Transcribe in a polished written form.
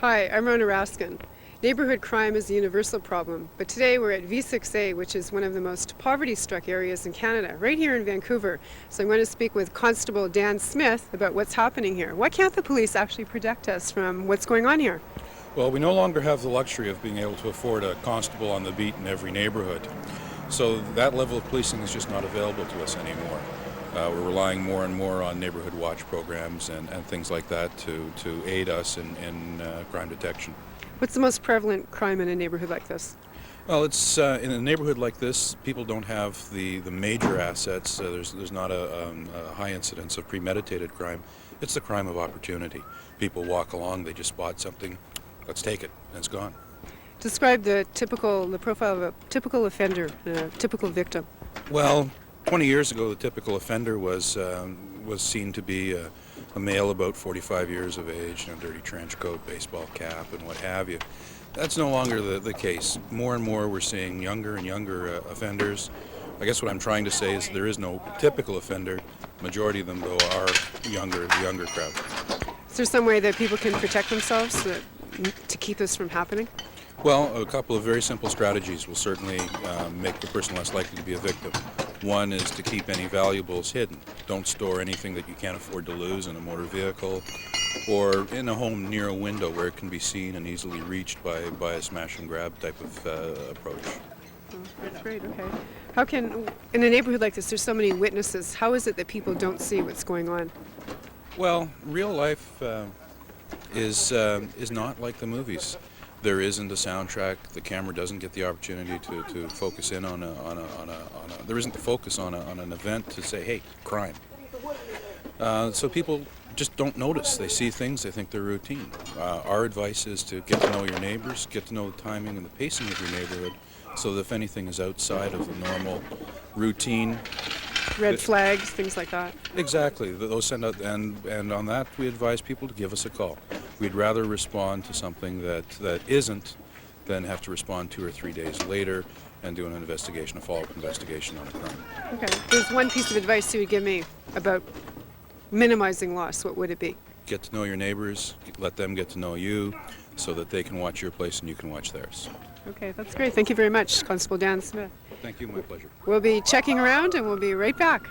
Hi, I'm Rona Raskin. Neighbourhood crime is a universal problem, but today we're at V6A, which is one of the most poverty-struck areas in Canada, right here in Vancouver. So I'm going to speak with Constable Dan Smith about what's happening here. Why can't the police actually protect us from what's going on here? Well, we no longer have the luxury of being able to afford a constable on the beat in every neighborhood. So that level of policing is just not available to us anymore. We're relying more and more on neighborhood watch programs and things like that to aid us in crime detection. What's the most prevalent crime in a neighbourhood like this? Well, it's in a neighborhood like this, people don't have the major assets. There's not a high incidence of premeditated crime. It's the crime of opportunity. People walk along, they just spot something, let's take it, and it's gone. Describe the profile of a typical offender, a typical victim. Well, 20 years ago, the typical offender was seen to be a male about 45 years of age in a dirty trench coat, baseball cap, and what have you. That's no longer the case. More and more we're seeing younger and younger offenders. I guess what I'm trying to say is there is no typical offender. Majority of them, though, are the younger crowd. Is there some way that people can protect themselves to keep this from happening? Well, a couple of very simple strategies will certainly make the person less likely to be a victim. One is to keep any valuables hidden. Don't store anything that you can't afford to lose in a motor vehicle or in a home near a window where it can be seen and easily reached by a smash and grab type of approach. Oh, that's great, okay. How can, in a neighborhood like this, there's so many witnesses, how is it that people don't see what's going on? Well, real life is not like the movies. There isn't a soundtrack. The camera doesn't get the opportunity to focus in on there isn't the focus on an event to say, hey, crime. So people just don't notice. They see things, they think they're routine. Our advice is to get to know your neighbors, get to know the timing and the pacing of your neighborhood, so that if anything is outside of the normal routine, Red flags, things like that. exactly, those send out, and on that we advise people to give us a call. We'd rather respond to something that isn't than have to respond 2 or 3 days later and do an investigation, a follow-up investigation on a crime. Okay. There's one piece of advice you would give me about minimizing loss. What would it be? Get to know your neighbors, let them get to know you, so that they can watch your place and you can watch theirs. Okay, that's great. Thank you very much, Constable Dan Smith. Thank you, my pleasure. We'll be checking around and we'll be right back.